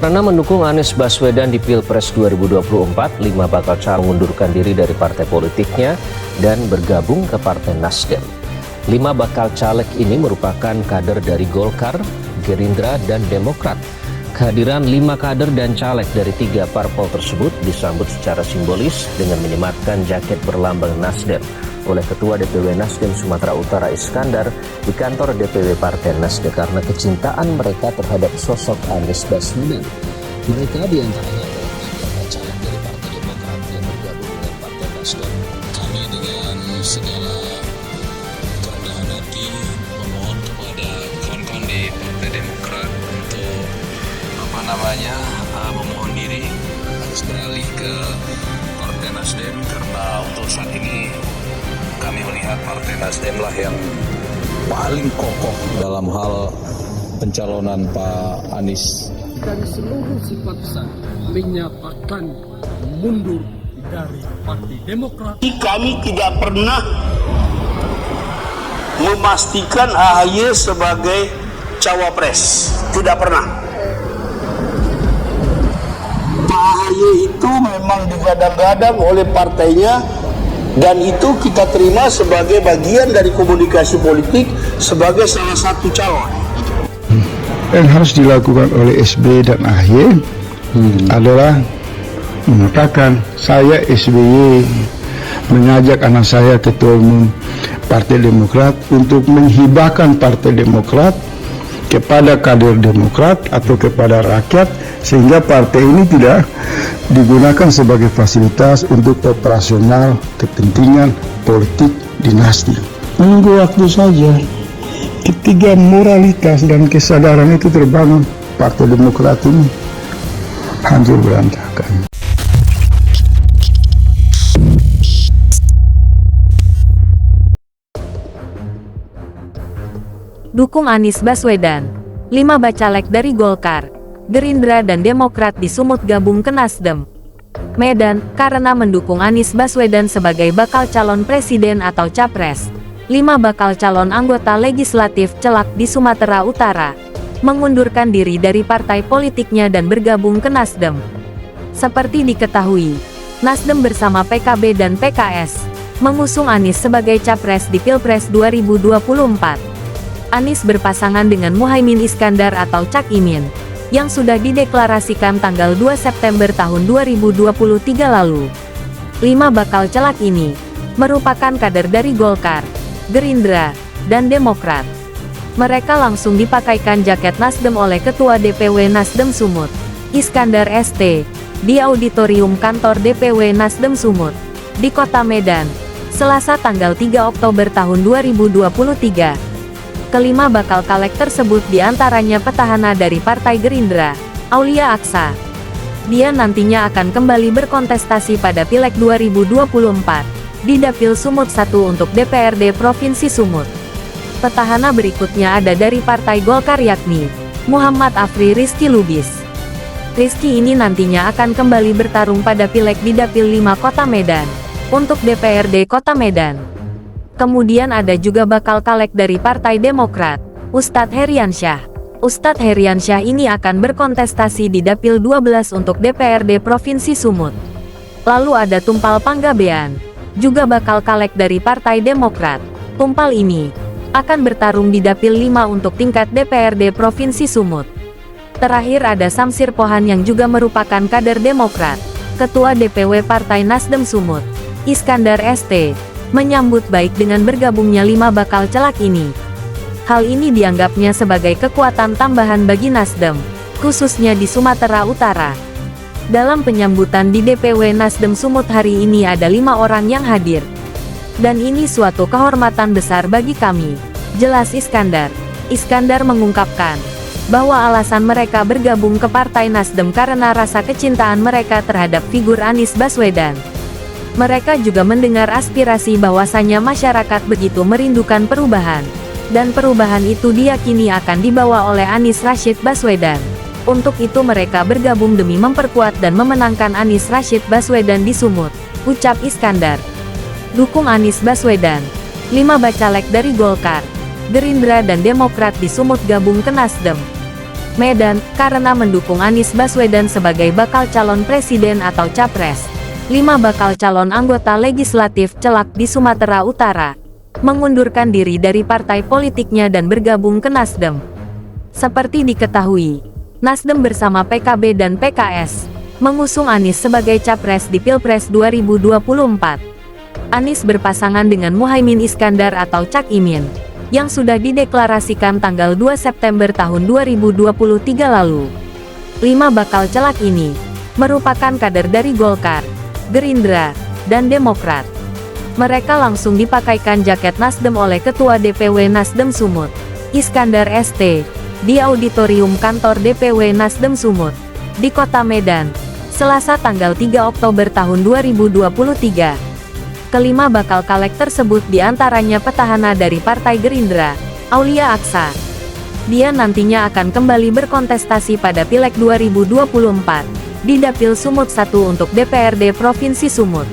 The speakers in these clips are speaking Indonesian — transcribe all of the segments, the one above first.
Karena mendukung Anies Baswedan di Pilpres 2024, 5 bakal calon mengundurkan diri dari partai politiknya dan bergabung ke Partai Nasdem. 5 bakal caleg ini merupakan kader dari Golkar, Gerindra, dan Demokrat. Kehadiran 5 kader dan caleg dari 3 parpol tersebut disambut secara simbolis dengan menyematkan jaket berlambang Nasdem oleh Ketua DPW Nasdem Sumatera Utara Iskandar di kantor DPW Partai Nasdem karena kecintaan mereka terhadap sosok Anies Baswedan. Mereka diantaranya adalah caleg dari Partai Demokrat yang bergabung dengan Partai Nasdem. Kami dengan segala kerendahan hati memohon kepada kawan-kawan di Partai Demokrat untuk memohon diri harus beralih ke Partai Nasdem karena untuk saat ini kami melihat Partai Nasdem lah yang paling kokoh dalam hal pencalonan Pak Anies. Dan seluruh simpatisan menyatakan mundur dari Partai Demokrat. Kami tidak pernah memastikan AHY sebagai cawapres, tidak pernah. Pak AHY itu memang digadang-gadang oleh partainya dan itu kita terima sebagai bagian dari komunikasi politik sebagai salah satu calon. Yang harus dilakukan oleh SBY dan AHY adalah mengatakan saya SBY mengajak anak saya Ketua Umum Partai Demokrat untuk menghibahkan Partai Demokrat kepada kader Demokrat atau kepada rakyat sehingga partai ini tidak digunakan sebagai fasilitas untuk operasional kepentingan politik dinasti. Menunggu waktu saja. Ketika moralitas dan kesadaran itu terbangun, Partai Demokrat ini hancur berantakan. Dukung Anies Baswedan. 5 bacalek dari Golkar, Gerindra dan Demokrat di Sumut gabung ke Nasdem. Medan, karena mendukung Anies Baswedan sebagai bakal calon presiden atau capres. 5 bakal calon anggota legislatif celak di Sumatera Utara mengundurkan diri dari partai politiknya dan bergabung ke Nasdem. Seperti diketahui, Nasdem bersama PKB dan PKS mengusung Anies sebagai capres di Pilpres 2024. Anies berpasangan dengan Muhaimin Iskandar atau Cak Imin, yang sudah dideklarasikan tanggal 2 September tahun 2023 lalu. 5 bakal celak ini merupakan kader dari Golkar, Gerindra, dan Demokrat. Mereka langsung dipakaikan jaket Nasdem oleh Ketua DPW Nasdem Sumut, Iskandar ST, di auditorium kantor DPW Nasdem Sumut, di Kota Medan, Selasa tanggal 3 Oktober tahun 2023. Kelima bakal caleg tersebut diantaranya petahana dari Partai Gerindra, Aulia Aksa. Dia nantinya akan kembali berkontestasi pada Pileg 2024 di Dapil Sumut 1 untuk DPRD Provinsi Sumut. Petahana berikutnya ada dari Partai Golkar yakni Muhammad Afri Rizky Lubis. Rizky ini nantinya akan kembali bertarung pada Pileg di Dapil 5 Kota Medan untuk DPRD Kota Medan. Kemudian ada juga bakal caleg dari Partai Demokrat, Ustadz Heriansyah. Ustadz Heriansyah ini akan berkontestasi di Dapil 12 untuk DPRD Provinsi Sumut. Lalu ada Tumpal Panggabean, juga bakal caleg dari Partai Demokrat. Tumpal ini akan bertarung di Dapil 5 untuk tingkat DPRD Provinsi Sumut. Terakhir ada Samsir Pohan yang juga merupakan kader Demokrat, Ketua DPW Partai Nasdem Sumut, Iskandar ST. Menyambut baik dengan bergabungnya 5 bakal celak ini. Hal ini dianggapnya sebagai kekuatan tambahan bagi Nasdem, khususnya di Sumatera Utara. Dalam penyambutan di DPW Nasdem Sumut hari ini ada 5 orang yang hadir. Dan ini suatu kehormatan besar bagi kami, jelas Iskandar. Iskandar mengungkapkan bahwa alasan mereka bergabung ke Partai Nasdem karena rasa kecintaan mereka terhadap figur Anies Baswedan. Mereka juga mendengar aspirasi bahwasannya masyarakat begitu merindukan perubahan. Dan perubahan itu diyakini akan dibawa oleh Anies Rashid Baswedan. Untuk itu mereka bergabung demi memperkuat dan memenangkan Anies Rashid Baswedan di Sumut, ucap Iskandar. Dukung Anies Baswedan. 5 bacalek dari Golkar, Gerindra dan Demokrat di Sumut gabung ke Nasdem. Medan, karena mendukung Anies Baswedan sebagai bakal calon presiden atau capres. 5 bakal calon anggota legislatif celak di Sumatera Utara mengundurkan diri dari partai politiknya dan bergabung ke Nasdem. Seperti diketahui, Nasdem bersama PKB dan PKS mengusung Anies sebagai capres di Pilpres 2024. Anies berpasangan dengan Muhaimin Iskandar atau Cak Imin, yang sudah dideklarasikan tanggal 2 September tahun 2023 lalu. 5 bakal celak ini merupakan kader dari Golkar, Gerindra, dan Demokrat. Mereka langsung dipakaikan jaket Nasdem oleh Ketua DPW Nasdem Sumut, Iskandar ST, di auditorium kantor DPW Nasdem Sumut, di Kota Medan, Selasa tanggal 3 Oktober tahun 2023. Kelima bakal caleg tersebut diantaranya petahana dari Partai Gerindra, Aulia Aksa. Dia nantinya akan kembali berkontestasi pada Pileg 2024, di Dapil Sumut 1 untuk DPRD Provinsi Sumut.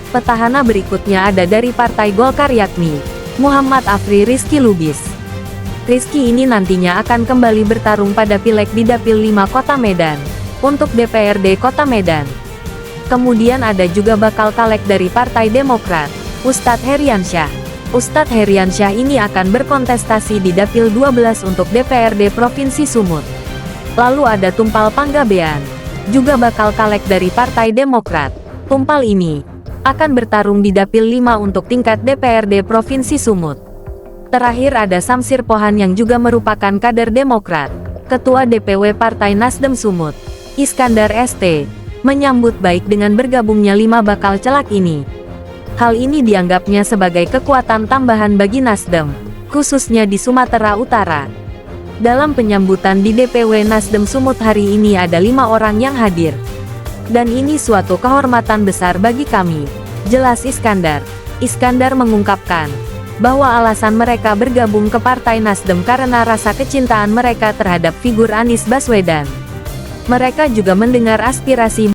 Petahana berikutnya ada dari Partai Golkar yakni Muhammad Afri Rizky Lubis. Rizky ini nantinya akan kembali bertarung pada Pileg di Dapil 5 Kota Medan, untuk DPRD Kota Medan. Kemudian ada juga bakal caleg dari Partai Demokrat, Ustadz Heriansyah. Ustadz Heriansyah ini akan berkontestasi di Dapil 12 untuk DPRD Provinsi Sumut. Lalu ada Tumpal Panggabean, juga bakal caleg dari Partai Demokrat. Tumpal ini akan bertarung di Dapil 5 untuk tingkat DPRD Provinsi Sumut. Terakhir ada Samsir Pohan yang juga merupakan kader Demokrat. Ketua DPW Partai Nasdem Sumut, Iskandar ST, menyambut baik dengan bergabungnya 5 bakal celak ini. Hal ini dianggapnya sebagai kekuatan tambahan bagi Nasdem, khususnya di Sumatera Utara. Dalam penyambutan di DPW Nasdem Sumut hari ini ada 5 orang yang hadir. Dan ini suatu kehormatan besar bagi kami, jelas Iskandar. Iskandar mengungkapkan bahwa alasan mereka bergabung ke Partai Nasdem karena rasa kecintaan mereka terhadap figur Anies Baswedan. Mereka juga mendengar aspirasi